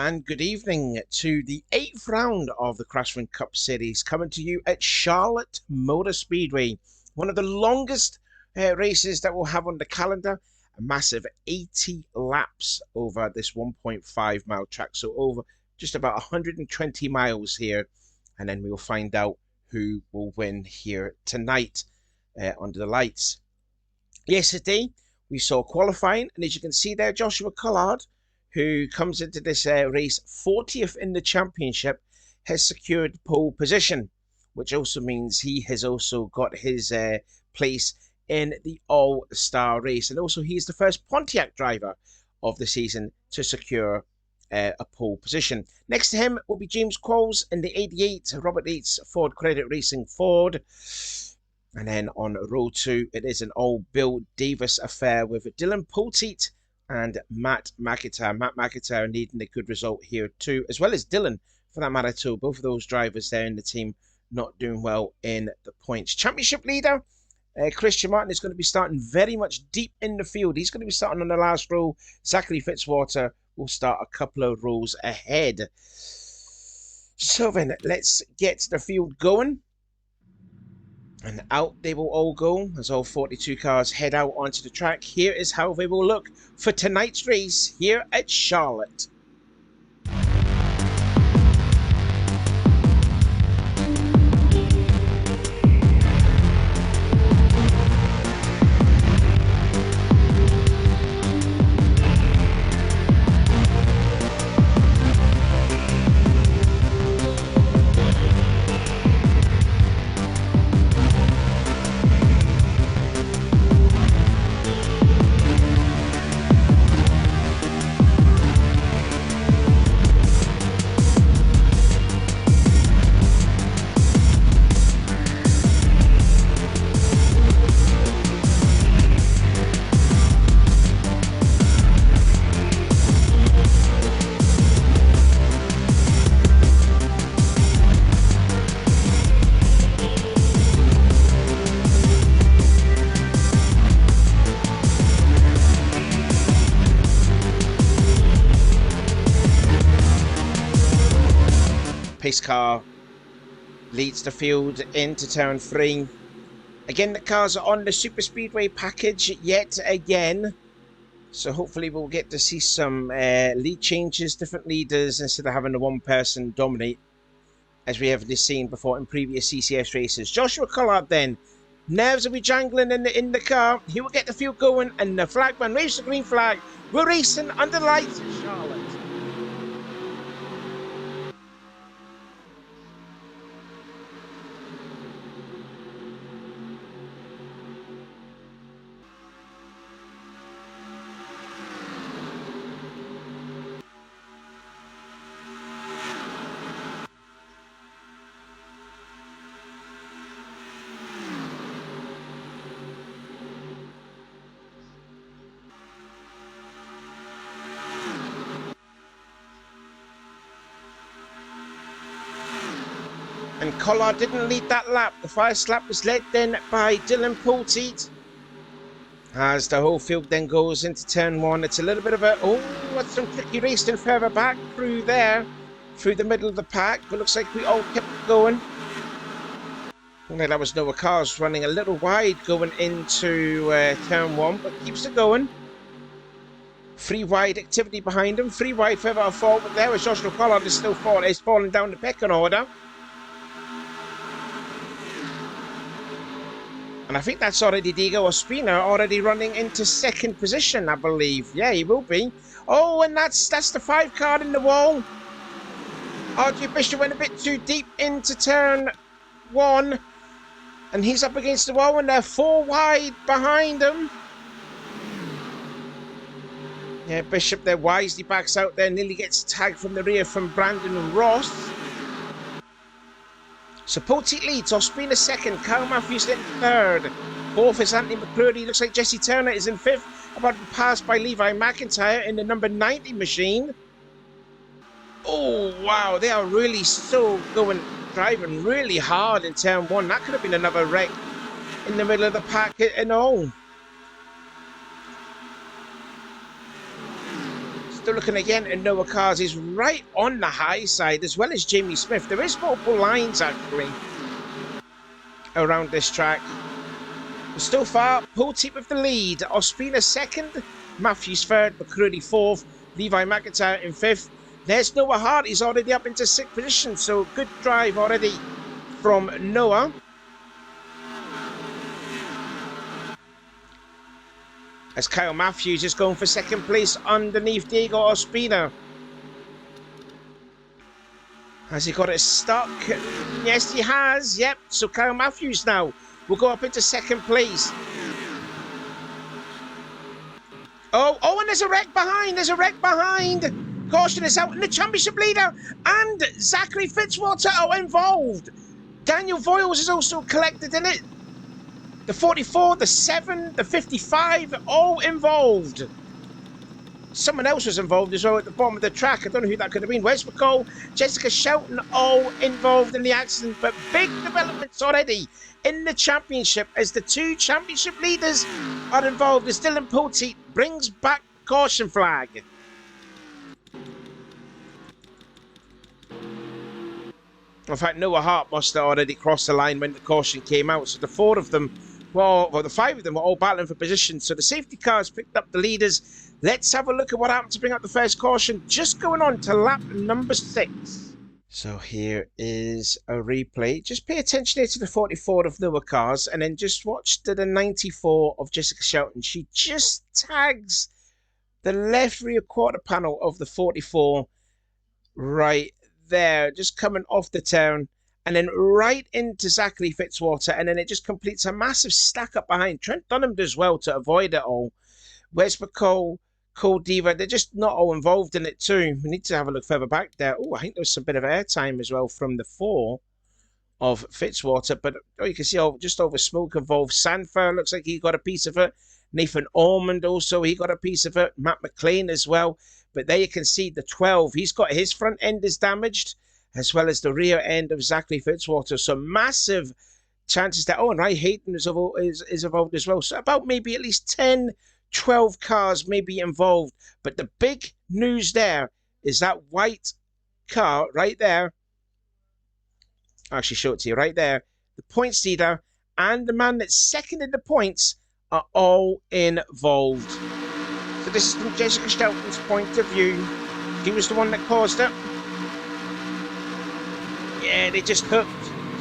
and good evening to the 8th round of the Craftsman Cup Series, coming to you at Charlotte Motor Speedway. One of the longest races that we'll have on the calendar, a massive 80 laps over this 1.5 mile track, so over just about 120 miles here, and then we'll find out who will win here tonight under the lights. Yesterday we saw qualifying, and as you can see there, Joshua Collard, who comes into this race 40th in the championship, has secured pole position, which also means he has also got his place in the All-Star race. And also he's the first Pontiac driver of the season to secure a pole position. Next to him will be James Qualls in the 88 Robert Yates Ford Credit Racing Ford. And then on row 2, it is an all Bill Davis affair with Dylan Poteet and Matt McIntyre. Matt McIntyre needing a good result here too, as well as Dylan for that matter too. Both of those drivers there in the team not doing well in the points. Championship leader Christian Martin is going to be starting very much deep in the field. He's going to be starting on the last row. Zachary Fitzwater will start a couple of rows ahead. So then let's get the field going. And out they will all go as all 42 cars head out onto the track. Here is how they will look for tonight's race here at Charlotte. Pace car leads the field into turn 3. Again, the cars are on the Super Speedway package yet again. So hopefully we'll get to see some lead changes, different leaders, instead of having the one person dominate, as we have seen before in previous CCS races. Joshua Collard then. Nerves will be jangling in the car. He will get the field going, and the flagman waves the green flag. We're racing under the lights in Charlotte. And Collard didn't lead that lap. The first lap was led then by Dylan Poteet. As the whole field then goes into turn 1, it's a little bit of a, what's some tricky racing further back through there, through the middle of the pack. But looks like we all kept going. And there was Noah Cars running a little wide going into turn 1, but keeps it going. 3 wide activity behind him, 3 wide further forward there as Joshua Collard is still falling down the pecking order. And I think that's already Diego Ospina already running into 2nd position, I believe. Yeah, he will be. Oh, and that's the 5 car in the wall. RJ Bishop went a bit too deep into turn 1. And he's up against the wall, and they're 4 wide behind him. Yeah, Bishop there wisely backs out there, nearly gets tagged from the rear from Brandon Ross. So Poteet leads, Ospina 2nd, Kyle Matthews in 3rd. 4th is Anthony McCurdy. Looks like Jesse Turner is in 5th, about to be passed by Levi McIntyre in the number 90 machine. Oh, wow, they are really driving really hard in turn 1. That could have been another wreck in the middle of the pack and all. Still looking again, and Noah Cars is right on the high side, as well as Jamie Smith. There is multiple lines, actually, around this track. Still far, Pulte with the lead. Ospina second, Matthews third, McCready fourth, Levi McIntyre in fifth. There's Noah Hart. He's already up into sixth position, so good drive already from Noah. As Kyle Matthews is going for second place underneath Diego Ospina. Has he got it stuck? Yes, he has. Yep. So Kyle Matthews now will go up into second place. Oh, and there's a wreck behind. There's a wreck behind. Caution is out. And the championship leader and Zachary Fitzwater are involved. Daniel Voiles is also collected in it. The 44, the 7, the 55, all involved. Someone else was involved as well at the bottom of the track. I don't know who that could have been. Wes McCall, Jessica Shelton, all involved in the accident. But big developments already in the championship as the two championship leaders are involved. As Dylan Pulte brings back caution flag. In fact, Noah Hart must have already crossed the line when the caution came out. So the four of them, well, the five of them were all battling for position. So the safety cars picked up the leaders. Let's have a look at what happened to bring up the first caution. Just going on to lap number 6. So here is a replay. Just pay attention here to the 44 of Noah Cars and then just watch the 94 of Jessica Shelton. She just tags the left rear quarter panel of the 44 right there, just coming off the turn, and then right into Zachary Fitzwater, and then it just completes a massive stack up behind. Trent Dunham does well to avoid it all. Wes McCall, Cole Diva, they're just not all involved in it too. We need to have a look further back there. Oh, I think there was some bit of airtime as well from the 4 of Fitzwater, but you can see just over smoke involved. Sanford looks like he got a piece of it. Nathan Ormond also, he got a piece of it. Matt McLean as well. But there you can see the 12. He's got his front end is damaged, as well as the rear end of Zachary Fitzwater. So massive chances that. Oh, and Ray Hayden is involved as well. So about maybe at least 10, 12 cars may be involved. But the big news there is that white car right there. I'll actually show it to you right there. The points leader and the man that's second in the points are all involved. So this is from Jessica Shelton's point of view. She was the one that caused it. Yeah, they just hooked.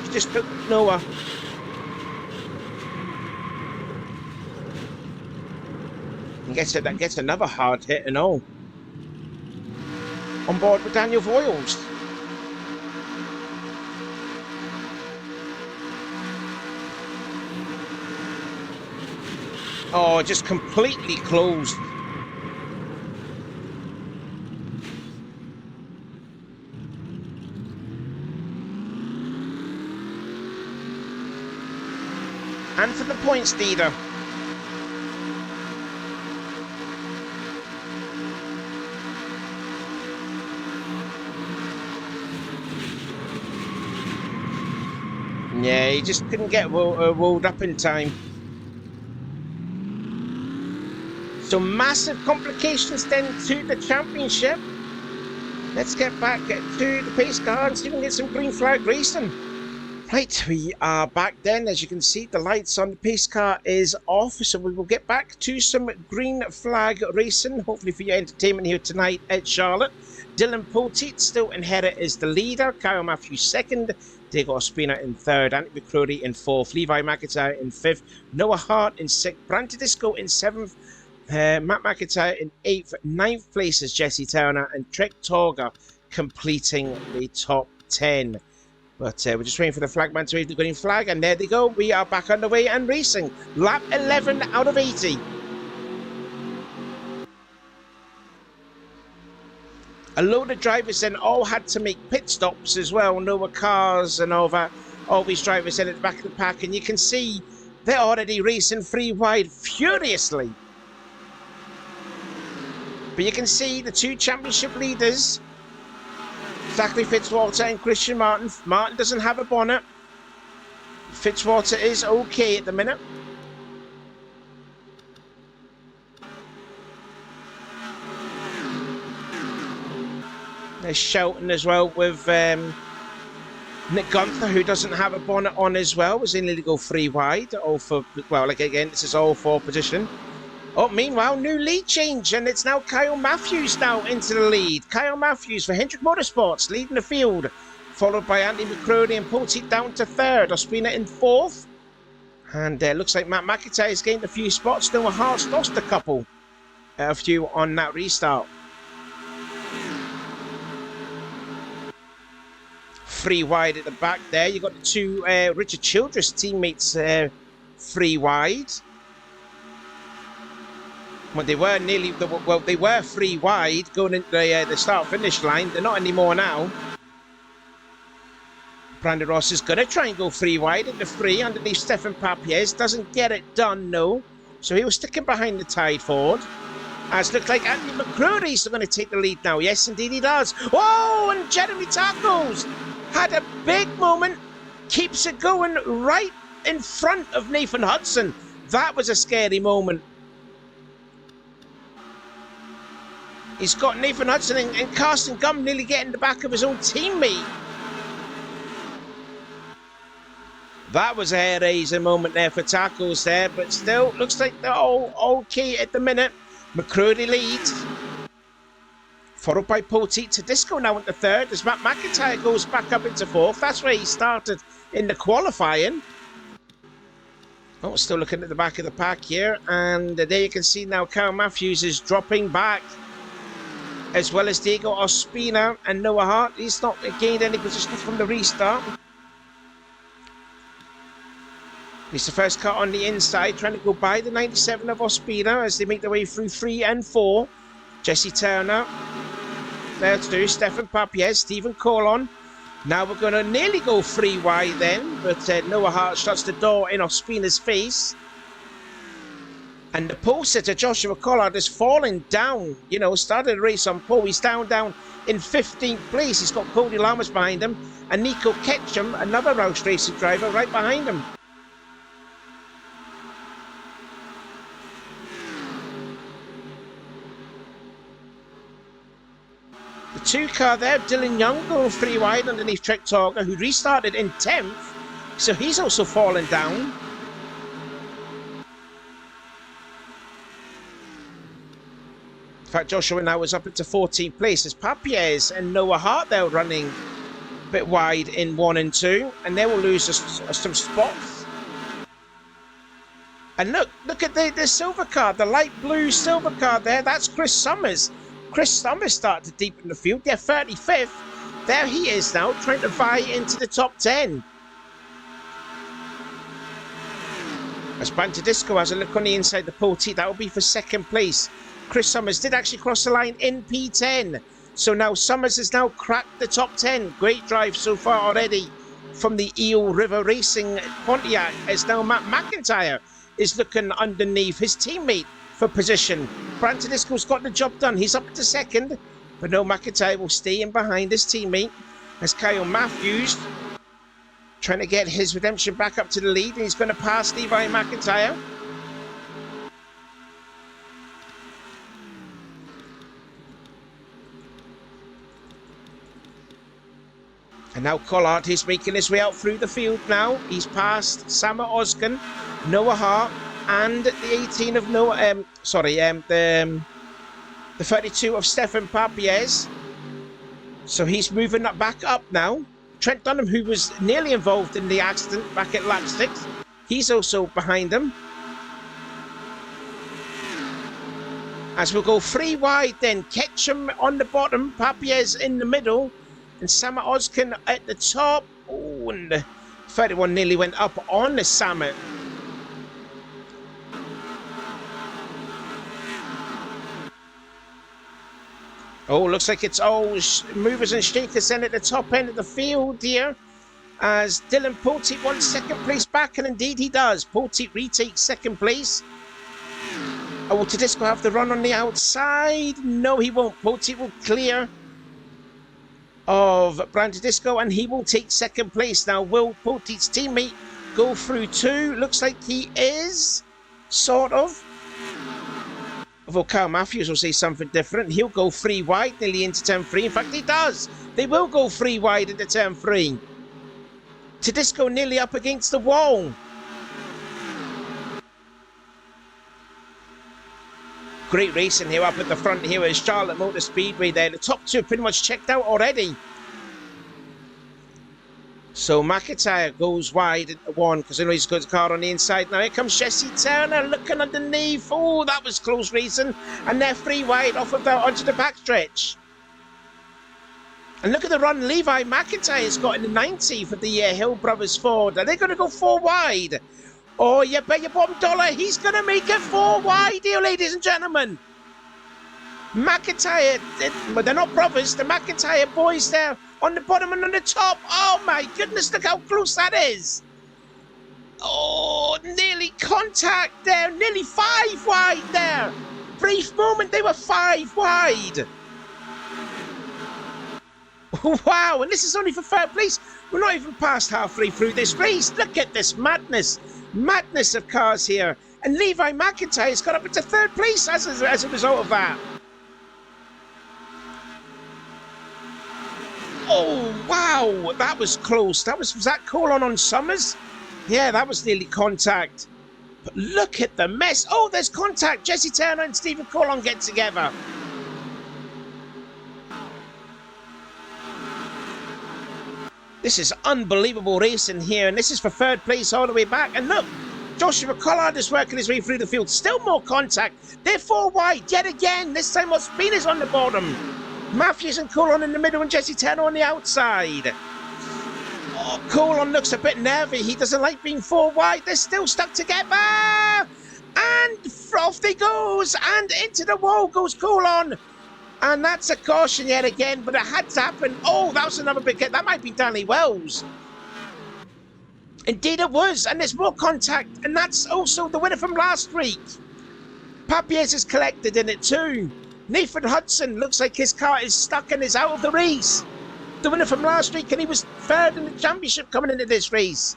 She just hooked Noah. And that gets another hard hit and all. On board with Daniel Voiles. Oh, just completely closed. And for the points leader. Yeah, he just couldn't get rolled up in time. So massive complications then to the championship. Let's get back to the pace car and see if we can get some green flag racing. Right, we are back then. As you can see, the lights on the pace car is off. So we will get back to some green flag racing, hopefully for your entertainment here tonight at Charlotte. Dylan Pulte still in header is the leader. Kyle Matthews second. Diego Ospina in third. Anthony McCrory in fourth. Levi McIntyre in fifth. Noah Hart in sixth. Brandon Disco in seventh. Matt McIntyre in 8th, 9th place is Jesse Turner, and Trek Torga completing the top 10. But we're just waiting for the flagman to raise the green flag, and there they go. We are back underway and racing. Lap 11 out of 80. A load of drivers then all had to make pit stops as well. Noah Cars and all that. All these drivers in at the back of the pack, and you can see they're already racing 3 wide furiously. But you can see the 2 championship leaders, Zachary Fitzwater and Christian Martin. Martin doesn't have a bonnet. Fitzwater is okay at the minute. shouting as well with Nick Gunther, who doesn't have a bonnet on as well, was in illegal 3 wide. All for, well, like again, this is all for position. Oh, meanwhile, new lead change, and it's now Kyle Matthews now into the lead. Kyle Matthews for Hendrick Motorsports leading the field, followed by Andy McCrory and Poteet down to 3rd. Ospina in 4th. And looks like Matt McIntyre has gained a few spots. Noah Hart's lost a few on that restart. 3 wide at the back there. You got the 2 Richard Childress teammates 3 wide. Well, they were they were 3 wide going into the start-finish line. They're not anymore now. Brandon Ross is going to try and go 3 wide into 3 underneath Stefan Papiez. Doesn't get it done, no. So he was sticking behind the Tide Ford. As looked like Andy McCrory's going to take the lead now. Yes, indeed he does. Oh, and Jeremy Tacos had a big moment. Keeps it going right in front of Nathan Hudson. That was a scary moment. He's got Nathan Hudson and Carsten Gum nearly getting the back of his own teammate. That was a hair-raising moment there for Tacos there, but still, looks like they're all okay at the minute. McCrory leads. Followed by Poteet to Disco now into 3rd as Matt McIntyre goes back up into 4th. That's where he started in the qualifying. Oh, still looking at the back of the pack here. And there you can see now Kyle Matthews is dropping back, as well as Diego Ospina and Noah Hart. He's not gained any position from the restart. He's the first car on the inside, trying to go by the 97 of Ospina as they make their way through 3 and 4. Jesse Turner there to do. Stefan Papiez, Stephen Colon. Now we're going to nearly go 3 wide then, but Noah Hart shuts the door in Ospina's face. And the pole sitter, Joshua Collard, is falling down. You know, started the race on pole. He's down in 15th place. He's got Cody Lammers behind him. And Nico Ketchum, another Roush Racing driver, right behind him. The 2 car there, Dylan Young going 3 wide underneath Trek Torger, who restarted in 10th. So he's also fallen down. In fact, Joshua now is up into 14th place as Papiez and Noah Hart there running a bit wide in 1 and 2. And they will lose some spots. And look at the silver card, the light blue silver card there. That's Chris Summers. Chris Summers started to deepen the field. They're 35th. There he is now, trying to vie into the top 10. As Banter Disco has a look on the inside the Poteet, that will be for 2nd place. Chris Summers did actually cross the line in P10. So now Summers has now cracked the top 10. Great drive so far already from the Eel River Racing Pontiac. As now Matt McIntyre is looking underneath his teammate for position. Banter Disco's got the job done. He's up to 2nd. But no, McIntyre will stay in behind his teammate. As Kyle Matthews trying to get his redemption back up to the lead. And he's going to pass Levi McIntyre. And now Collard is making his way out through the field now. He's passed Sama Oskin, Noah Hart, and the 18 of Noah, the 32 of Stefan Papiez. So he's moving that back up now. Trent Dunham, who was nearly involved in the accident back at lap 6, he's also behind him. As we'll go 3 wide then, Ketchum on the bottom, Papiez in the middle, and Sama Oskin at the top. Oh, and the 31 nearly went up on the Sama. Oh, looks like it's all movers and shakers then at the top end of the field here. As Dylan Poteet wants 2nd place back, and indeed he does. Poteet retakes 2nd place. Oh, will Tedesco have the run on the outside? No, he won't. Poteet will clear of Brandon Disco, and he will take 2nd place. Now, will Poteet's teammate go through 2? Looks like he is, sort of. Although Kyle Matthews will say something different. He'll go 3 wide, nearly into turn 3. In fact, he does. They will go 3 wide into turn 3. Tedesco nearly up against the wall. Great racing here up at the front here at Charlotte Motor Speedway there. The top two pretty much checked out already. So McIntyre goes wide into 1 because I know he's got his car on the inside. Now here comes Jesse Turner looking underneath. Oh, that was close racing. And they're 3 wide off of that onto the backstretch. And look at the run Levi McIntyre's got in the 90 for the Hill Brothers Ford. Are they going to go 4 wide? Oh, you bet your bottom dollar. He's going to make it 4 wide here, ladies and gentlemen. McIntyre, but they're not brothers. The McIntyre boys there on the bottom and on the top. Oh, my goodness, look how close that is. Oh, nearly contact there. Nearly 5 wide there. Brief moment, they were 5 wide. Wow, and this is only for 3rd place. We're not even past halfway through this race. Look at this madness. Madness of cars here. And Levi McIntyre's got up into 3rd place as a result of that. Oh, wow. That was close. Was that Colon on Summers? Yeah, that was nearly contact. But look at the mess. Oh, there's contact. Jesse Turner and Stephen Colon get together. This is unbelievable racing here, and this is for 3rd place all the way back. And look, Joshua Collard is working his way through the field. Still more contact. They're 4 wide yet again. This time Ospina's on the bottom. Matthews and Colon in the middle and Jesse Turner on the outside. Oh, Colon looks a bit nervy. He doesn't like being 4 wide. They're still stuck together. And off they goes. And into the wall goes Colon. And that's a caution yet again, but it had to happen. Oh, that was another big hit. That might be Danny Wells. Indeed it was, and there's more contact, and that's also the winner from last week. Papies is collected in it too. Nathan Hudson looks like his car is stuck and is out of the race. The winner from last week, and he was 3rd in the championship coming into this race.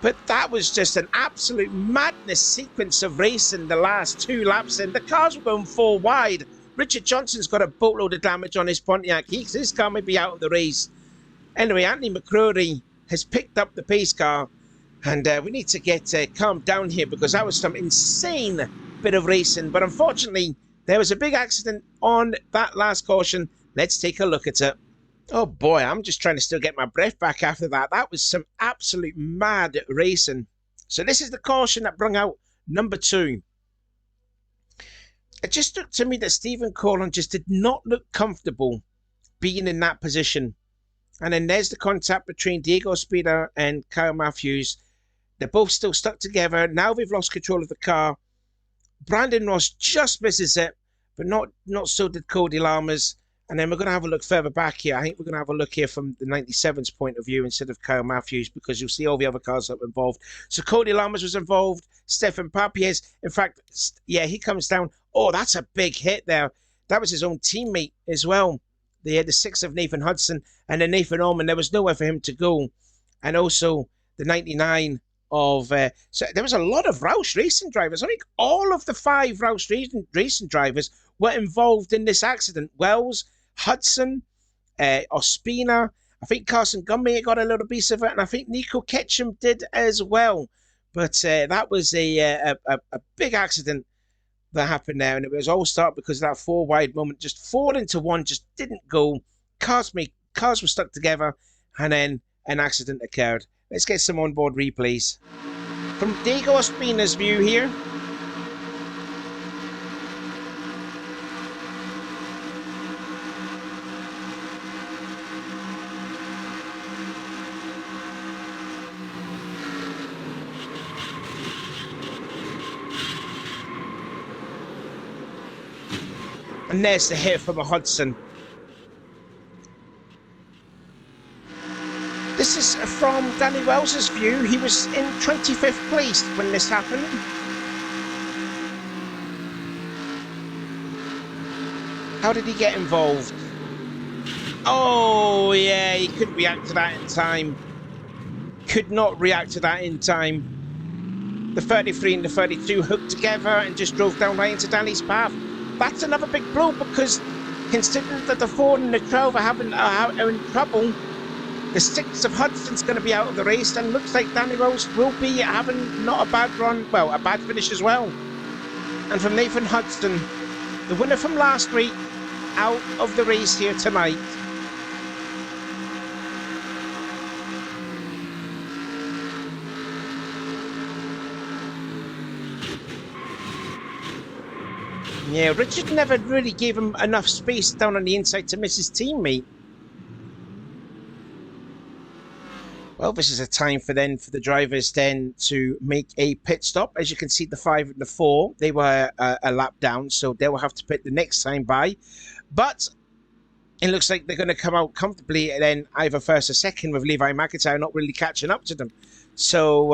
But that was just an absolute madness sequence of racing the last 2 laps in. The cars were going 4 wide. Richard Johnson's got a boatload of damage on his Pontiac. His car may be out of the race. Anyway, Anthony McCrory has picked up the pace car. And we need to get calmed down here because that was some insane bit of racing. But unfortunately, there was a big accident on that last caution. Let's take a look at it. Oh boy, I'm just trying to still get my breath back after that. That was some absolute mad racing. So this is the caution that brung out number 2. It just looked to me that Stephen Colon just did not look comfortable being in that position. And then there's the contact between Diego Ospina and Kyle Matthews. They're both still stuck together. Now they've lost control of the car. Brandon Ross just misses it, but not so did Cody Lammers. And then we're going to have a look further back here. I think we're going to have a look here from the 97's point of view instead of Kyle Matthews because you'll see all the other cars that were involved. So Cody Lammers was involved. Stefan Papies. In fact, yeah, he comes down. Oh, that's a big hit there. That was his own teammate as well. They had the 6 of Nathan Hudson and then Nathan Ullman. There was nowhere for him to go. And also the 99 of... so there was a lot of Roush racing drivers. I think all of the 5 Roush racing drivers were involved in this accident. Wells, Hudson, Ospina. I think Carson Gunn got a little piece of it. And I think Nico Ketchum did as well. But that was a big accident that happened there, and it was all start because of that 4 wide moment. Just 4 into 1 just didn't go. Cars were stuck together, and then an accident occurred. Let's get some onboard replays from Diego Ospina's view here. And there's the hit from a Hudson. This is from Danny Wells' view. He was in 25th place when this happened. How did he get involved? Oh, yeah, he couldn't react to that in time. Could not react to that in time. The 33 and the 32 hooked together and just drove down right into Danny's path. That's another big blow, because considering that the 4 and the 12 are in trouble, the 6 of Hudson's going to be out of the race, and looks like Danny Rose will be having not a bad run, well, a bad finish as well. And from Nathan Hudson, the winner from last week, out of the race here tonight. Yeah, Richard never really gave him enough space down on the inside to miss his teammate. Well, this is a time for the drivers then to make a pit stop. As you can see, the 5 and the 4, they were a lap down, so they will have to pit the next time by. But it looks like they're going to come out comfortably and then either first or second, with Levi McIntyre not really catching up to them. So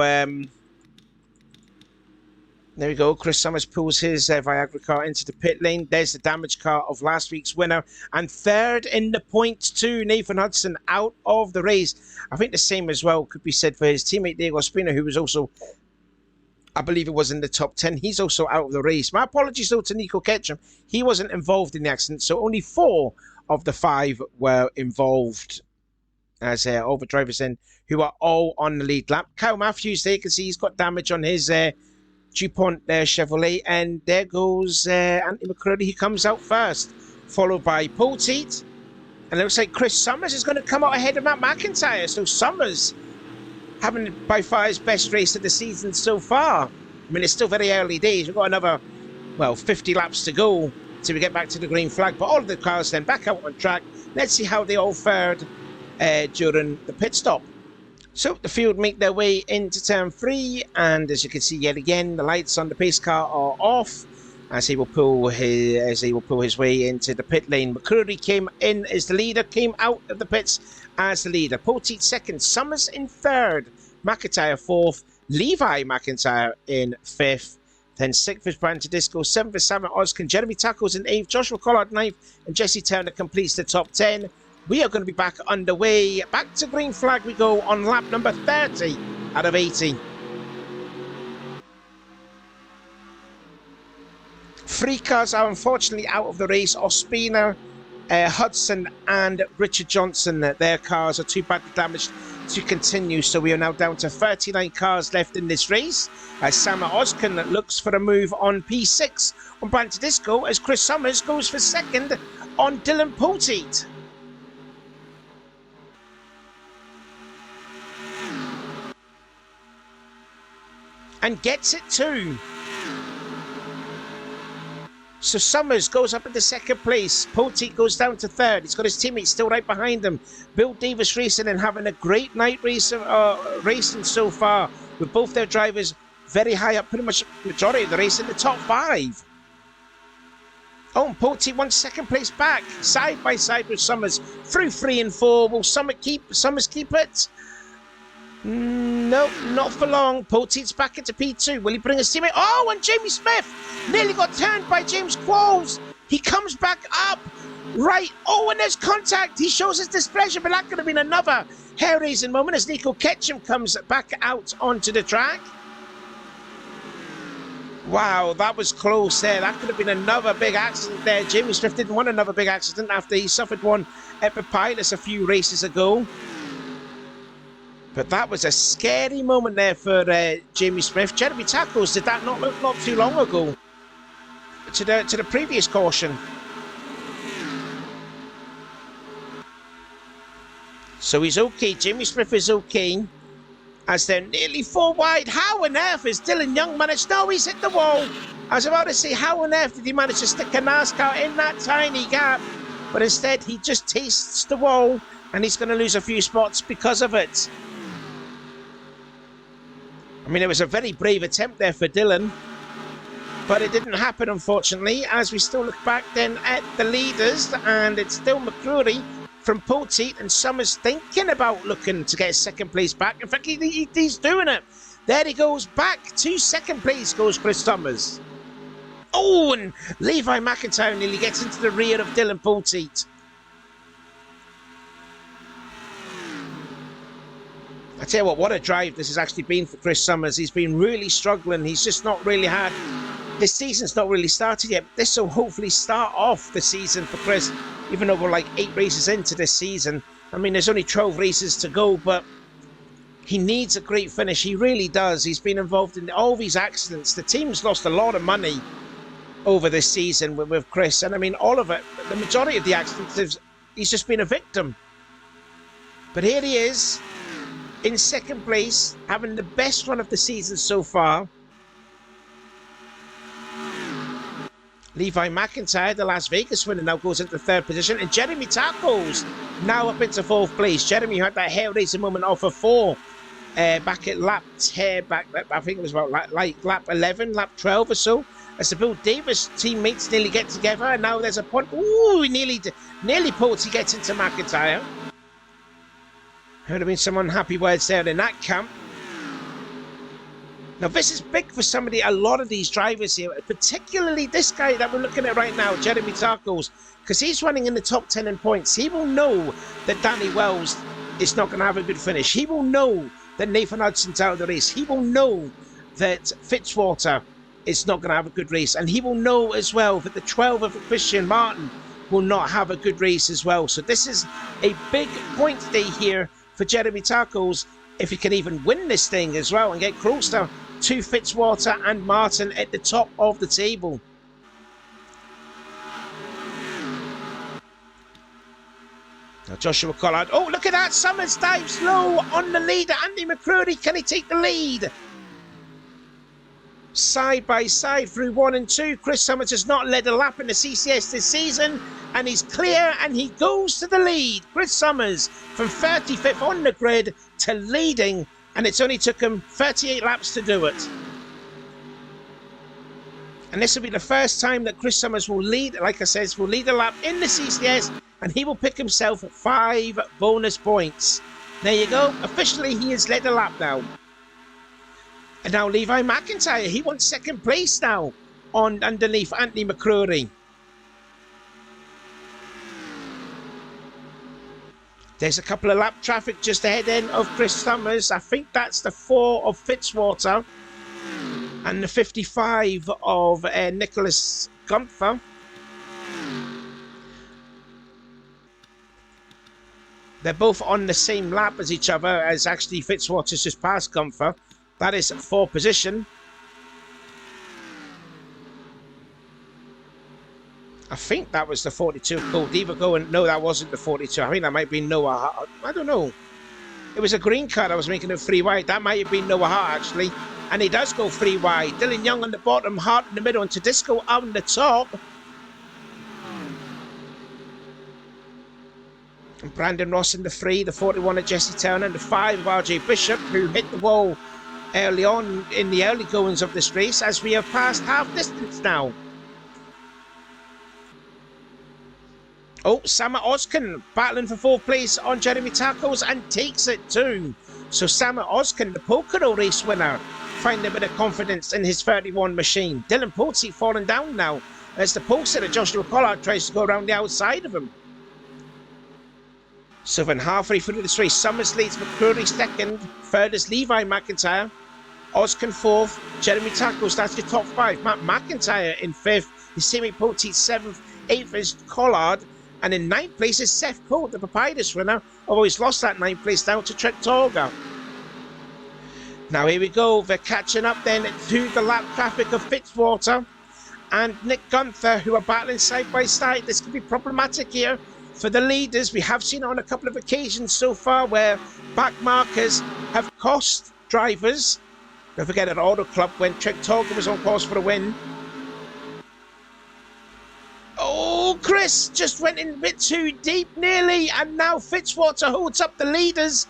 there we go. Chris Summers pulls his Viagra car into the pit lane. There's the damaged car of last week's winner. And third in the points too, Nathan Hudson out of the race. I think the same as well could be said for his teammate Diego Espina, who was also, I believe it was in the top 10. He's also out of the race. My apologies though to Nico Ketchum. He wasn't involved in the accident, so only 4 of the 5 were involved as all the drivers then who are all on the lead lap. Kyle Matthews, there you can see he's got damage on his DuPont Chevrolet, and there goes Anthony McCurdy. He comes out first, followed by Paul Teat, and it looks like Chris Summers is going to come out ahead of Matt McIntyre. So Summers having by far his best race of the season so far. I mean, it's still very early days. We've got another, well, 50 laps to go till we get back to the green flag, but all of the cars then back out on track. Let's see how they all fared during the pit stop. So the field make their way into turn 3, and as you can see yet again, the lights on the pace car are off as he will pull his way into the pit lane. McCurdy came in as the leader, came out of the pits as the leader. Poteet second, Summers in third, McIntyre fourth, Levi McIntyre in fifth. Then 6th is Brian Tedisco, 7th is Simon Oskin, Jeremy Tackles in 8th, Joshua Collard 9th, and Jesse Turner completes the top 10. We are going to be back underway. Back to green flag we go on lap number 30 out of 80. 3 cars are unfortunately out of the race. Ospina, Hudson and Richard Johnson. Their cars are too badly damaged to continue. So we are now down to 39 cars left in this race. As Sama Oskin looks for a move on P6 on Brian Tedisco, as Chris Summers goes for second on Dylan Poteet. And gets it too. So Summers goes up into second place. Poteet goes down to third. He's got his teammates still right behind him. Bill Davis Racing and having a great night racing so far, with both their drivers very high up, pretty much majority of the race in the top 5. Oh, and Poteet wants second place back, side by side with Summers through 3 and 4. Will Summers keep it? No, not for long. Poteet's back into P2. Will he bring his teammate? Oh, and Jamie Smith nearly got turned by James Qualls. He comes back up. Right. Oh, and there's contact. He shows his displeasure, but that could have been another hair-raising moment as Nico Ketchum comes back out onto the track. Wow, that was close there. That could have been another big accident there. Jamie Smith didn't want another big accident after he suffered one at Papyrus a few races ago. But that was a scary moment there for Jamie Smith. Jeremy Tackles did that not too long ago to the previous caution. So he's okay. Jamie Smith is okay. As they're nearly 4 wide. How on earth has Dylan Young managed? No, he's hit the wall. I was about to say, how on earth did he manage to stick a NASCAR in that tiny gap? But instead, he just tastes the wall, and he's going to lose a few spots because of it. I mean, it was a very brave attempt there for Dylan, but it didn't happen, unfortunately, as we still look back then at the leaders, and it's still McCrory from Poteet, and Summers thinking about looking to get his second place back. In fact, he's doing it. There he goes, back to second place goes Chris Summers. Oh, and Levi McIntyre nearly gets into the rear of Dylan Poteet. I tell you what a drive this has actually been for Chris Summers. He's been really struggling. He's just not really had... This season's not really started yet. This will hopefully start off the season for Chris, even though we're like 8 races into this season. I mean, there's only 12 races to go, but he needs a great finish. He really does. He's been involved in all these accidents. The team's lost a lot of money over this season with Chris. And I mean, all of it, the majority of the accidents, he's just been a victim. But here he is, in second place, having the best run of the season so far. Levi McIntyre, the Las Vegas winner, now goes into third position. And Jeremy Tacos now up into fourth place. Jeremy had that hair-raising moment off of 4 back at lap 10, I think it was about like lap 11, lap 12 or so. As the Bill Davis teammates nearly get together. And now there's a point. Ooh, he nearly Porty gets into McIntyre. There would have been some unhappy words there in that camp. Now, this is big for a lot of these drivers here, particularly this guy that we're looking at right now, Jeremy Tacos, because he's running in the top 10 in points. He will know that Danny Wells is not going to have a good finish. He will know that Nathan Hudson's out of the race. He will know that Fitzwater is not going to have a good race. And he will know as well that the 12 of Christian Martin will not have a good race as well. So this is a big point day here for Jeremy Tacos, if he can even win this thing as well and get closer to Fitzwater and Martin at the top of the table. Now Joshua Collard, oh look at that, Summers dives low on the leader, Andy McCrory, can he take the lead? Side by side through 1 and 2, Chris Summers has not led a lap in the CCS this season, and he's clear and he goes to the lead. Chris Summers from 35th on the grid to leading, and it's only took him 38 laps to do it. And this will be the first time that Chris Summers will lead, like I said, will lead a lap in the CCS, and he will pick himself 5 bonus points. There you go, officially he has led a lap now. And now Levi McIntyre, he wants second place now underneath Anthony McCrory. There's a couple of lap traffic just ahead then of Chris Summers. I think that's the 4 of Fitzwater and the 55 of Nicholas Gunther. They're both on the same lap as each other, as actually Fitzwater's just passed Gunther. That is 4th position. I think that was the 42 Cole Divago, and no, that wasn't the 42. I think that might be Noah Hart. I don't know. It was a green card. I was making it 3 wide. That might have been Noah Hart, actually. And he does go 3 wide. Dylan Young on the bottom, Hart in the middle, and Tedesco on the top. And Brandon Ross in the 3, the 41 of Jesse Turner, and the 5 of RJ Bishop, who hit the wall early on in the early goings of this race, as we have passed half distance now. Oh, Sama Oskin battling for 4th place on Jeremy Tacos and takes it too. So Sama Oskin, the Pocono race winner, finding a bit of confidence in his 31 machine. Dylan Potey falling down now as the pole sitter Joshua Collard tries to go around the outside of him. So then halfway through this race, Summers leads McCrory second, third is Levi McIntyre, Oskin 4th, Jeremy Tacos, that's your top 5. Matt McIntyre in 5th, his teammate Potey 7th, 8th is Collard, and in 9th place is Seth Cole, the Papyrus winner, although he's lost that 9th place down to Trek Torga. Now here we go, they're catching up then to the lap traffic of Fitzwater and Nick Gunther, who are battling side by side. This could be problematic here for the leaders. We have seen on a couple of occasions so far where back markers have cost drivers. Don't forget at Auto Club when Trek Torga was on course for a win. Oh, Chris just went in a bit too deep nearly, and now Fitzwater holds up the leaders.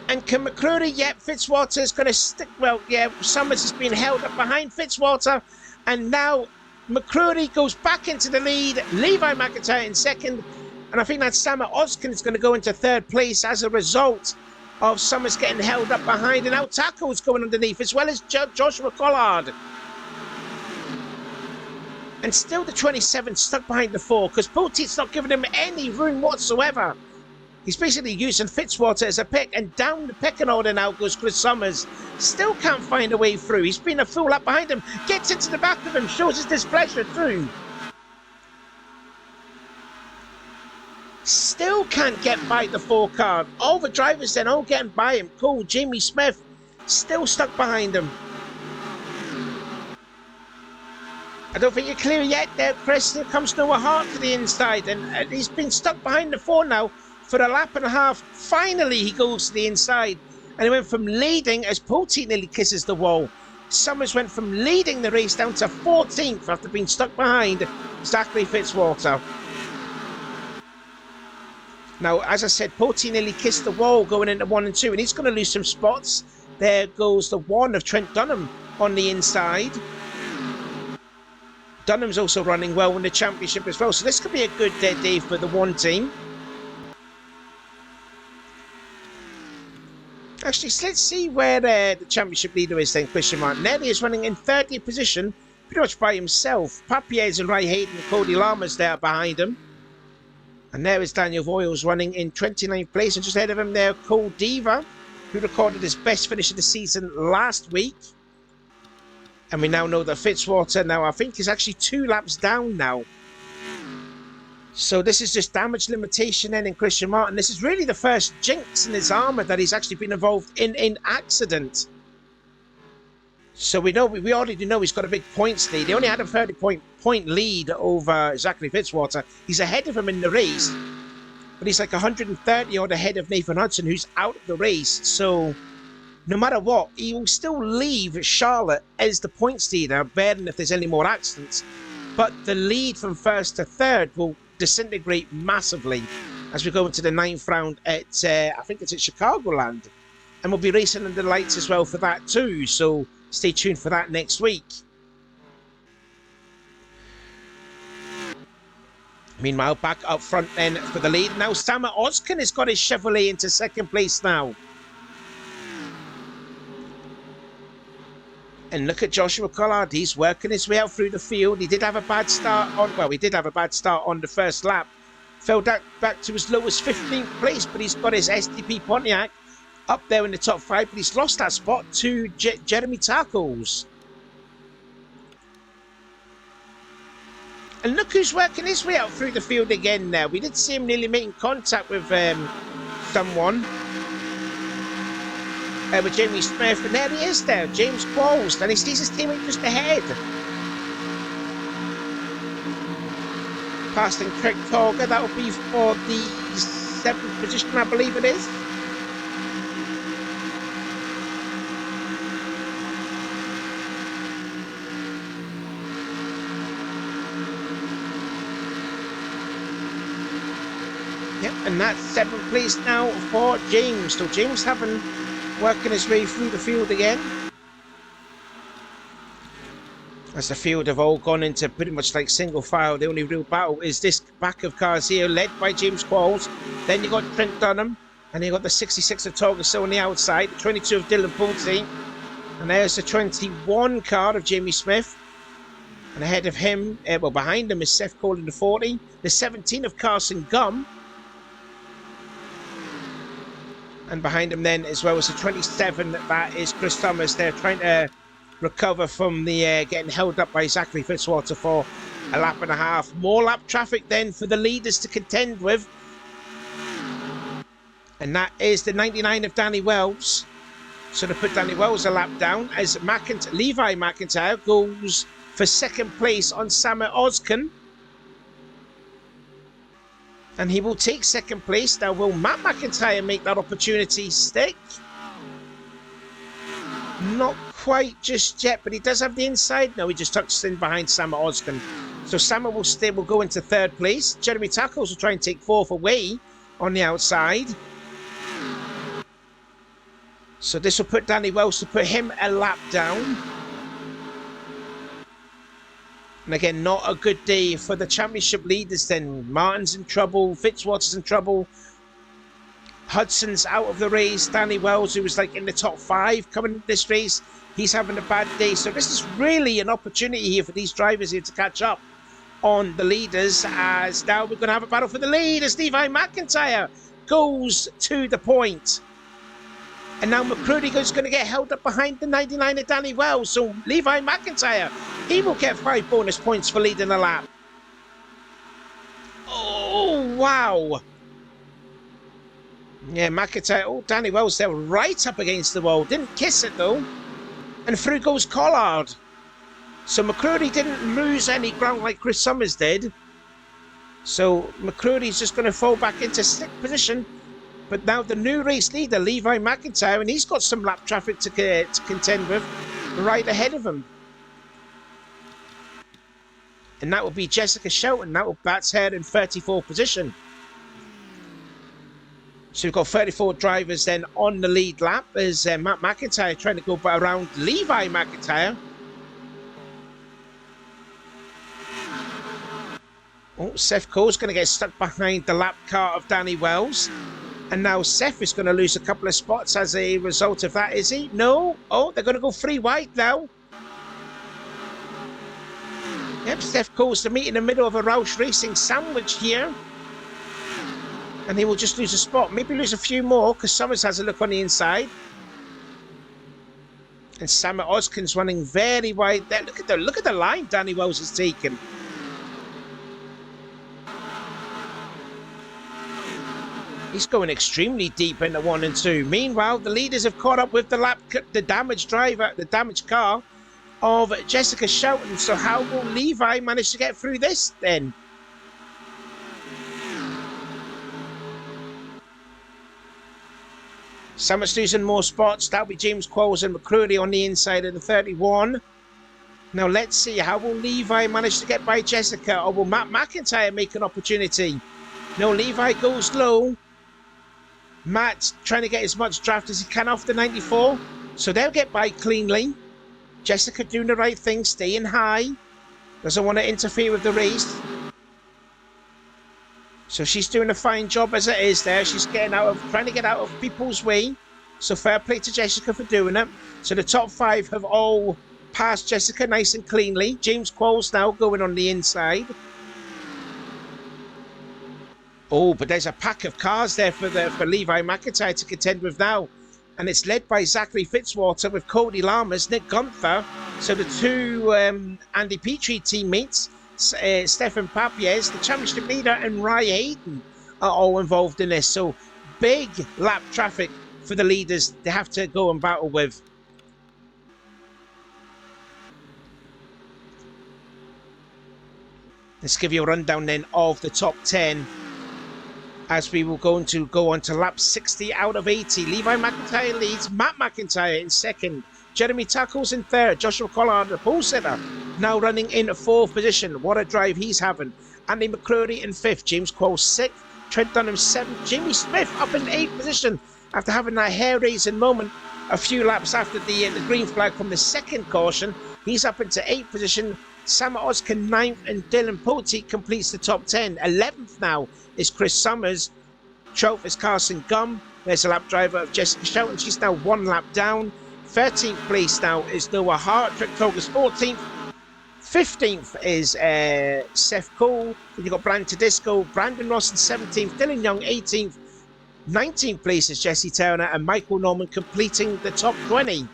And can McCrory, Fitzwater is going to stick, well, yeah, Summers has been held up behind Fitzwater, and now McCrory goes back into the lead, Levi McIntyre in second, and I think that Sama Oskin is going to go into 3rd place as a result of Summers getting held up behind, and now Taco's going underneath, as well as Joshua Collard. And still the 27 stuck behind the 4, because Potey's not giving him any room whatsoever. He's basically using Fitzwater as a pick, and down the pecking order now goes Chris Summers. Still can't find a way through. He's been a full lap behind him, gets into the back of him, shows his displeasure through. Still can't get by the 4 car. All the drivers then all getting by him. Cool, Jamie Smith still stuck behind him. I don't think you're clear yet there, Chris. Here comes Noah Hart to the inside, and he's been stuck behind the 4 now for a lap and a half. Finally, he goes to the inside, and he went from leading as Poteet nearly kisses the wall. Summers went from leading the race down to 14th after being stuck behind Zachary Fitzwater. Now, as I said, Poteet nearly kissed the wall going into 1 and 2, and he's going to lose some spots. There goes the 1 of Trent Dunham on the inside. Dunham's also running well in the championship as well, so this could be a good day for the 1 team. Actually, so let's see where the championship leader is then, Christian Martin. There he is running in 30th position, pretty much by himself. Papier's and Ray Hayden and Cody Lamas there behind him. And there is Daniel Voiles running in 29th place, and just ahead of him there, Cole Diva, who recorded his best finish of the season last week. And we now know that Fitzwater now, I think, is actually 2 laps down now. So this is just damage limitation then in Christian Martin. This is really the first jinx in his armour that he's actually been involved in an accident. So we already know he's got a big points lead. He only had a 30-point lead over Zachary Fitzwater. He's ahead of him in the race, but he's like 130 odd ahead of Nathan Hudson, who's out of the race. So no matter what, he will still leave Charlotte as the points leader, barring if there's any more accidents. But the lead from 1st to 3rd will disintegrate massively as we go into the 9th round at, I think it's at Chicagoland. And we'll be racing under the lights as well for that too, so stay tuned for that next week. Meanwhile, back up front then for the lead. Now, Samer Ozkin has got his Chevrolet into 2nd place now. And look at Joshua Collard. He's working his way out through the field. He did have a bad start on, well, he did have a bad start on the first lap. Fell back to as low as 15th place, but he's got his SDP Pontiac up there in the top 5, but he's lost that spot to Jeremy Tacos. And look who's working his way out through the field again now. We did see him nearly making contact with someone. With Jamie Smith, and there he is there, James Qualls, and he sees his teammate just ahead. Passing Craig Torger, that will be for the 7th position, I believe it is. Yep, and that's 7th place now for James. So James having working his way through the field again. As the field have all gone into pretty much like single file, the only real battle is this back of cars here, led by James Qualls. Then you got Trent Dunham, and you got the 66 of Torgeson on the outside, the 22 of Dylan Pulte, and there's the 21 car of Jamie Smith. And ahead of him, well, behind him is Seth Cole in the 40, the 17 of Carson Gum. And behind him then, as well as the 27, that is Chris Thomas. They're trying to recover from the getting held up by Zachary Fitzwater for a lap and a half. More lap traffic then for the leaders to contend with. And that is the 99 of Danny Wells. So to put Danny Wells a lap down as Levi McIntyre goes for 2nd place on Samer Ozkin. And he will take 2nd place. Now, will Matt McIntyre make that opportunity stick? Not quite just yet, but he does have the inside. No, he just tucks in behind Samer Ozkin. So Samer will go into 3rd place. Jeremy Tackles will try and take 4th away on the outside. So this will put Danny Wells to put him a lap down. And again, not a good day for the championship leaders then. Martin's in trouble, Fitzwater's in trouble. Hudson's out of the race. Danny Wells, who was like in the top 5 coming into this race, he's having a bad day. So this is really an opportunity here for these drivers here to catch up on the leaders, as now we're going to have a battle for the lead as Levi McIntyre goes to the point. And now McCready is going to get held up behind the 99 of Danny Wells. So Levi McIntyre, he will get 5 bonus points for leading the lap. Oh, wow. Yeah, McIntyre. Oh, Danny Wells there right up against the wall. Didn't kiss it, though. And through goes Collard. So McCready didn't lose any ground like Chris Summers did. So McCready's just going to fall back into 6th position. But now the new race leader, Levi McIntyre, and he's got some lap traffic to contend with right ahead of him. And that will be Jessica Shelton. That will bat her in 34th position. So we've got 34 drivers then on the lead lap as Matt McIntyre trying to go around Levi McIntyre. Oh, Seth Cole's going to get stuck behind the lap car of Danny Wells. And now Seth is going to lose a couple of spots as a result of that, is he? No. Oh, they're going to go 3 wide now. Yep, Seth Cole's to meet in the middle of a Roush Racing sandwich here. And he will just lose a spot. Maybe lose a few more because Summers has a look on the inside. And Sam Oskin's running very wide there. Look at the line Danny Wells has taken. He's going extremely deep into 1 and 2. Meanwhile, the leaders have caught up with the damaged car of Jessica Shelton. So how will Levi manage to get through this then? Summers losing more spots. That'll be James Qualls and McCready on the inside of the 31. Now let's see, how will Levi manage to get by Jessica, or will Matt McIntyre make an opportunity? No, Levi goes low. Matt trying to get as much draft as he can off the 94. So they'll get by cleanly. Jessica doing the right thing, staying high. Doesn't want to interfere with the race. So she's doing a fine job as it is there. She's trying to get out of people's way. So fair play to Jessica for doing it. So the top 5 have all passed Jessica nice and cleanly. James Qualls now going on the inside. Oh, but there's a pack of cars there for Levi McIntyre to contend with now. And it's led by Zachary Fitzwater with Cody Lammers, Nick Gunther. So the 2 Andy Petrie teammates, Stefan Papies, the championship leader, and Rye Hayden are all involved in this. So big lap traffic for the leaders they have to go and battle with. Let's give you a rundown then of the top 10. As we will go on to lap 60 out of 80. Levi McIntyre leads, Matt McIntyre in 2nd, Jeremy Tackles in 3rd, Joshua Collard, the pole sitter, now running in 4th position. What a drive he's having. Andy McCready in 5th, James Qualls 6th, Trent Dunham 7th, Jamie Smith up in 8th position after having that hair-raising moment a few laps after the green flag from the 2nd caution. He's up into 8th position. Sam Oskin 9th and Dylan Poteet completes the top 10. 11th now is Chris Summers. 12th is Carson Gum. There's a lap driver of Jessica Shelton. She's now 1 lap down. 13th place now is Noah Hart. Trick Togus 14th. 15th is Seth Cole. Then you've got Brandon Tedesco, Brandon Ross in 17th. Dylan Young 18th. 19th place is Jesse Turner and Michael Norman completing the top 20.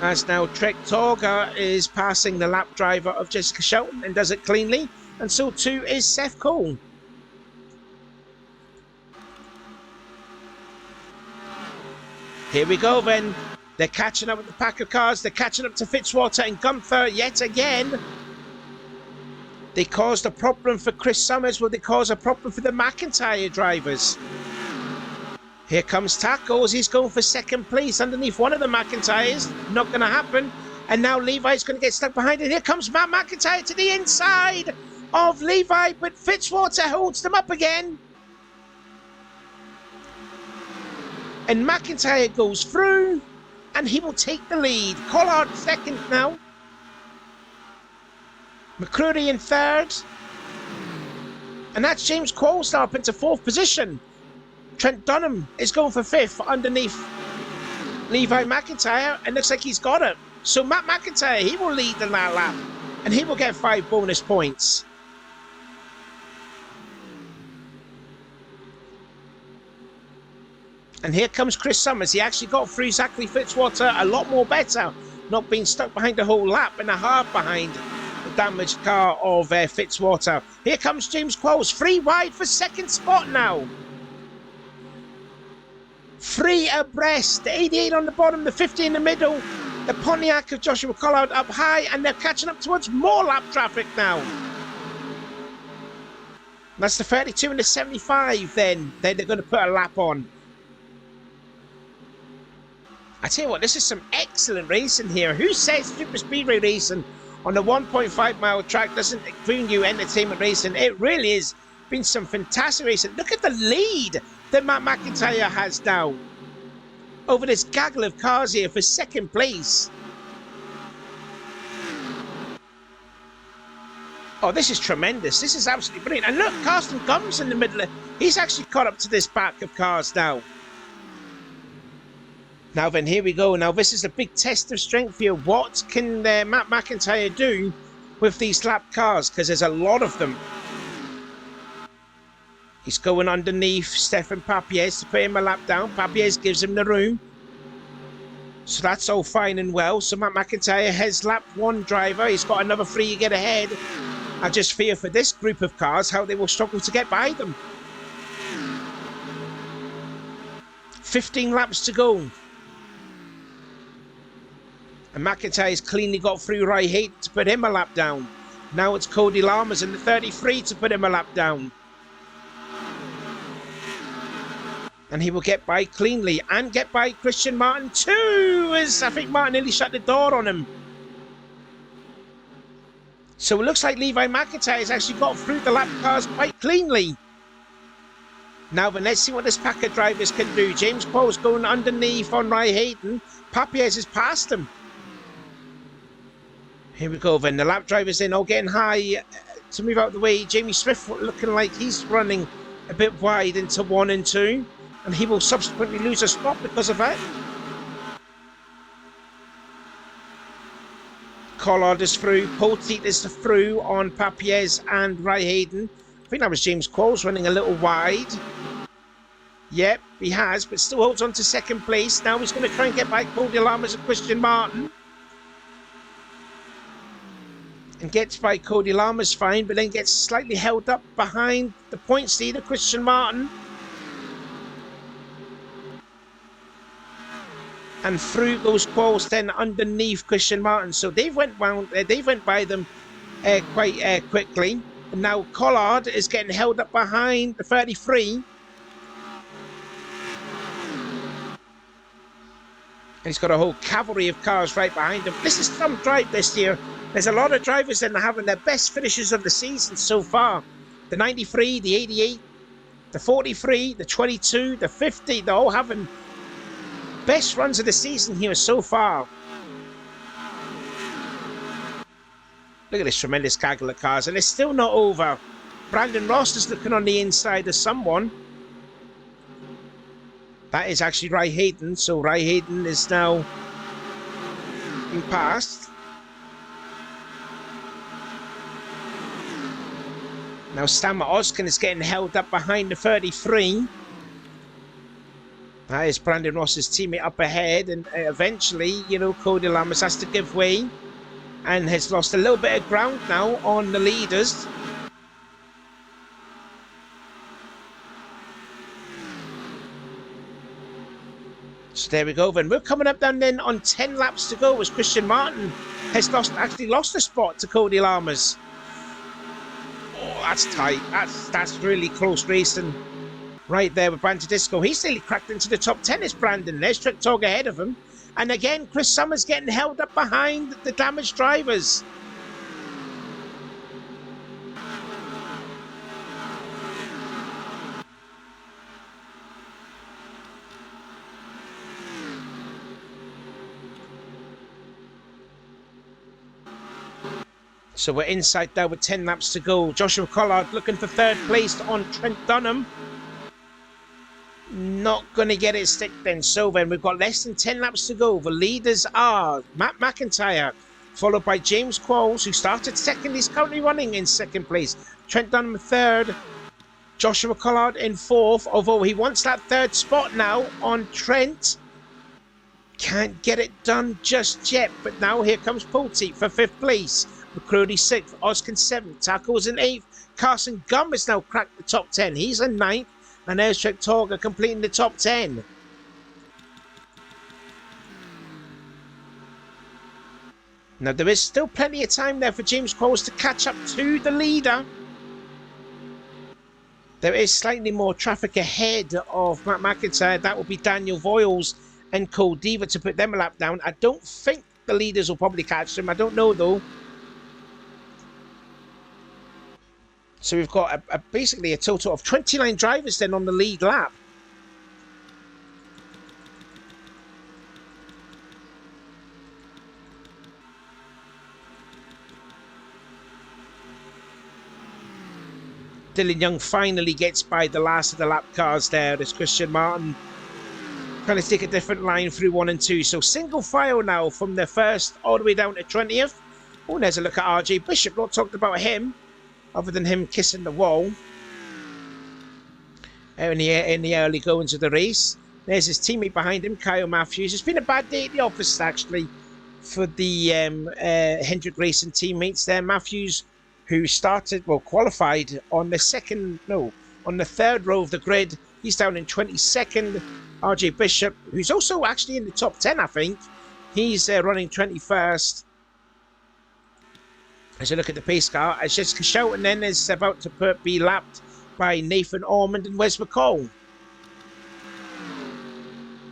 As now Trek Torga is passing the lap driver of Jessica Shelton and does it cleanly. And so too is Seth Cole. Here we go then. They're catching up with the pack of cars. They're catching up to Fitzwater and Gunther yet again. They caused a problem for Chris Summers. Will they cause a problem for the McIntyre drivers? Here comes Tackles. He's going for 2nd place underneath one of the McIntyres. Not going to happen. And now Levi's going to get stuck behind it. Here comes Matt McIntyre to the inside of Levi, but Fitzwater holds them up again. And McIntyre goes through, and he will take the lead. Collard 2nd now. McCready in 3rd. And that's James Qualls now up into 4th position. Trent Dunham is going for 5th underneath Levi McIntyre, and looks like he's got it. So Matt McIntyre, he will lead in that lap, and he will get 5 bonus points. And here comes Chris Summers. He actually got through Zachary Fitzwater a lot more better, not being stuck behind a whole lap and a half behind the damaged car of Fitzwater. Here comes James Qualls, 3 wide for second spot now. 3 abreast, the 88 on the bottom, the 50 in the middle, the Pontiac of Joshua Collard up high, and they're catching up towards more lap traffic now. That's the 32 and the 75 then. They're going to put a lap on. I tell you what, this is some excellent racing here. Who says super speedway racing on a 1.5 mile track doesn't bring you entertainment racing? It really has been some fantastic racing. Look at the lead that Matt McIntyre has now over this gaggle of cars here for second place. Oh, this is tremendous. This is absolutely brilliant. And look, Carsten Gumbs in the middle. He's actually caught up to this pack of cars now. Now then, here we go. Now this is a big test of strength here. What can Matt McIntyre do with these lap cars? Because there's a lot of them. He's going underneath Stefan Papies to put him a lap down. Papies gives him the room. So that's all fine and well. So Matt McIntyre has lapped 1 driver. He's got another 3 to get ahead. I just fear for this group of cars how they will struggle to get by them. 15 laps to go. And McIntyre's cleanly got through Rai Hayden to put him a lap down. Now it's Cody Lammers in the 33 to put him a lap down. And he will get by cleanly and get by Christian Martin too, as I think Martin nearly shut the door on him. So it looks like Levi McIntyre has actually got through the lap cars quite cleanly. Now then, let's see what this pack of drivers can do. James Qualls going underneath on Rai Hayden. Papies has passed him. Here we go then. The lap drivers in all getting high to move out of the way. Jamie Smith looking like he's running a bit wide into 1 and 2. And he will subsequently lose a spot because of that. Collard is through. Poteet is through on Papies and Rai Hayden. I think that was James Qualls running a little wide. Yep, he has, but still holds on to second place. Now he's going to try and get by Cody Lammers and Christian Martin. And gets by Cody Lammers fine, but then gets slightly held up behind the points leader, Christian Martin. And through goes Qualls then underneath Christian Martin. So they went by them quite quickly. And now Collard is getting held up behind the 33. And he's got a whole cavalry of cars right behind him. This is some drive this year. There's a lot of drivers that are having their best finishes of the season so far. The 93, the 88, the 43, the 22, the 50, they're all having best runs of the season here so far. Look at this tremendous gaggle of cars, and it's still not over. Brandon Ross is looking on the inside of someone. That is actually Rai Hayden, so Rai Hayden is now being passed. Now Stammer Oskin is getting held up behind the 33. That is Brandon Ross's teammate up ahead, and eventually, you know, Cody Lammers has to give way and has lost a little bit of ground now on the leaders. So there we go then. We're coming up down then on 10 laps to go as Christian Martin has actually lost a spot to Cody Lammers. Oh, that's tight. That's really close racing. Right there with Brandon Disco. He's nearly cracked into the top 10 as Brandon. There's Trick Tog ahead of him. And again, Chris Summers getting held up behind the damaged drivers. So we're inside there with 10 laps to go. Joshua Collard looking for third place on Trent Dunham. Not going to get it stick then. So then we've got less than 10 laps to go. The leaders are Matt McIntyre, followed by James Qualls, who started second. He's currently running in second place. Trent Dunham third. Joshua Collard in 4th, although he wants that 3rd spot now on Trent. Can't get it done just yet, but now here comes Pulte for 5th place. McCready 6th, Oskin 7th, Tackles in 8th. Carson Gum has now cracked the top 10. He's in 9th, and there's Trek Torga completing the top 10. Now there is still plenty of time there for James Qualls to catch up to the leader. There is slightly more traffic ahead of Matt McIntyre. That will be Daniel Voiles and Cole Diva to put them a lap down. I don't think the leaders will probably catch them. I don't know though. So we've got basically a total of 29 drivers then on the lead lap. Dylan Young finally gets by the last of the lap cars there. There's Christian Martin trying to take a different line through 1 and 2. So single file now from the 1st all the way down to 20th. Oh, there's a look at RJ Bishop. Not talked about him, other than him kissing the wall in the early goings of the race. There's his teammate behind him, Kyle Matthews. It's been a bad day at the office, actually, for the Hendrick Racing teammates there. Matthews, who qualified on the 3rd row of the grid. He's down in 22nd. RJ Bishop, who's also actually in the top 10, I think. He's running 21st. As you look at the pace car, as Jessica Shelton then is about to be lapped by Nathan Ormond and Wes McCall.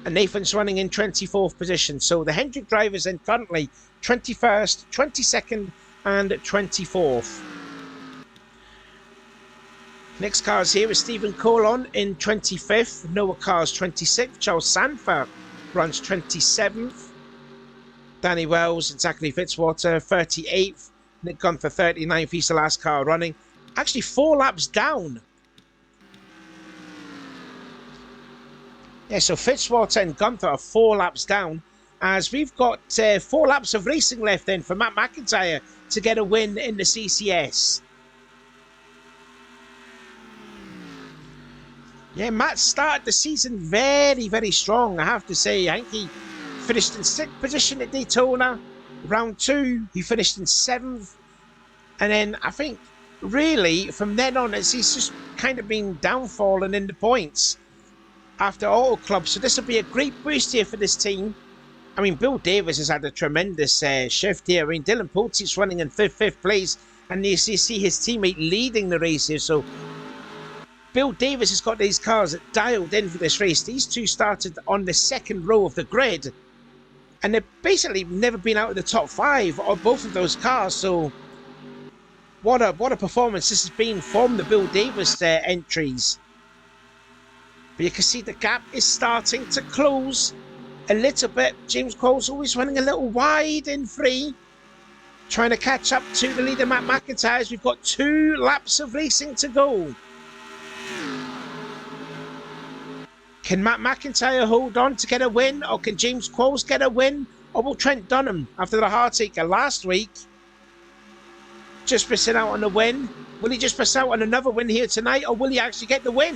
And Nathan's running in 24th position. So the Hendrick drivers then currently 21st, 22nd, and 24th. Next cars here is Stephen Colon in 25th, Noah Carr's 26th, Charles Sanford runs 27th, Danny Wells and Zachary Fitzwater 38th, Nick Gunther 39th, he's the last car running. Actually 4 laps down. Yeah, so Fitzwater and Gunther are 4 laps down, as we've got 4 laps of racing left then for Matt McIntyre to get a win in the CCS. Yeah, Matt started the season very, very strong, I have to say. I think he finished in 6th position at Daytona. Round 2, he finished in 7th. And then I think, really, from then on, he's just kind of been downfalling in the points after Auto Club. So this will be a great boost here for this team. I mean, Bill Davis has had a tremendous shift here. I mean, Dylan Pulte's running in 5th place, and you see his teammate leading the race here. So Bill Davis has got these cars dialed in for this race. These two started on the 2nd row of the grid, and they've basically never been out of the top 5 on both of those cars. So what a performance this has been from the Bill Davis entries. But you can see the gap is starting to close a little bit. James Qualls always running a little wide in 3, trying to catch up to the leader Matt McIntyre, as we've got 2 laps of racing to go. Can Matt McIntyre hold on to get a win, or can James Qualls get a win, or will Trent Dunham, after the heartache last week, just missing out on a win? Will he just miss out on another win here tonight, or will he actually get the win?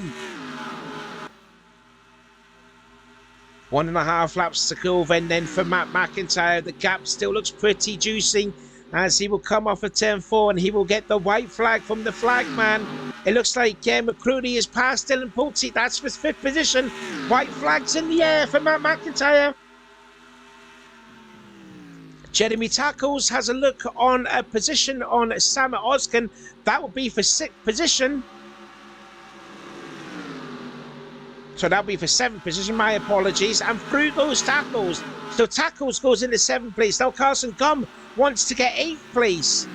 1.5 laps to go then for Matt McIntyre. The gap still looks pretty juicy, as he will come off of turn 4 and he will get the white flag from the flag man. It looks like McCrory has passed Dylan Pulte. That's for 5th position. White flags in the air for Matt McIntyre. Jeremy Tackles has a look on a position on Sam Oskin. That will be for 6th position. So that'll be for 7th position, my apologies. And through goes Tackles. So Tackles goes into 7th place. Now Carson Gum wants to get 8th place.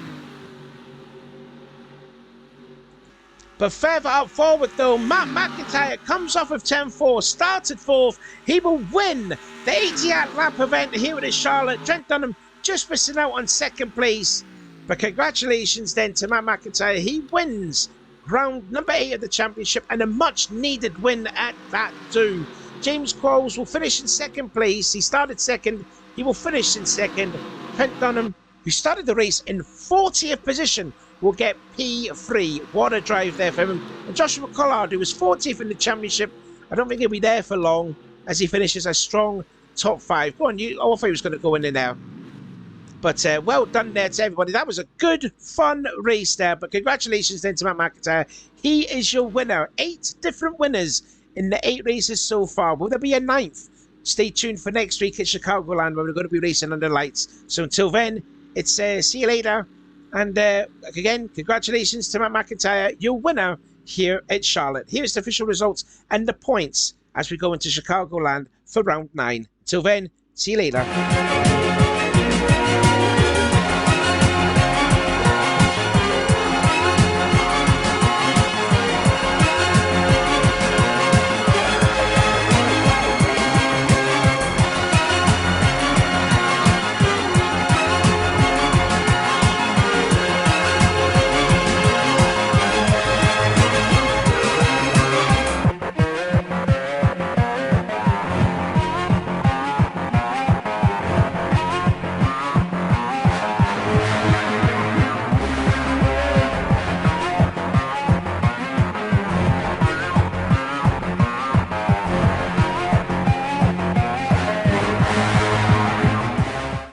But further up forward though, Matt McIntyre comes off of turn 4, started 4th. He will win the 80th lap event here at Charlotte. Trent Dunham just missing out on 2nd place. But congratulations then to Matt McIntyre. He wins round number 8 of the championship, and a much needed win at that too. James Qualls will finish in 2nd place. He started 2nd. He will finish in 2nd. Trent Dunham, who started the race in 40th position, will get P3. What a drive there for him. And Joshua Collard, who was 40th in the championship, I don't think he'll be there for long as he finishes a strong top 5. Go on, I thought he was going to go in there now. But well done there to everybody. That was a good, fun race there. But congratulations then to Matt McIntyre. He is your winner. 8 different winners in the 8 races so far. Will there be a 9th? Stay tuned for next week at Chicagoland, where we're going to be racing under lights. So until then, it's see you later. And again, congratulations to Matt McIntyre, your winner here at Charlotte. Here's the official results and the points as we go into Chicagoland for round 9. Until then, see you later.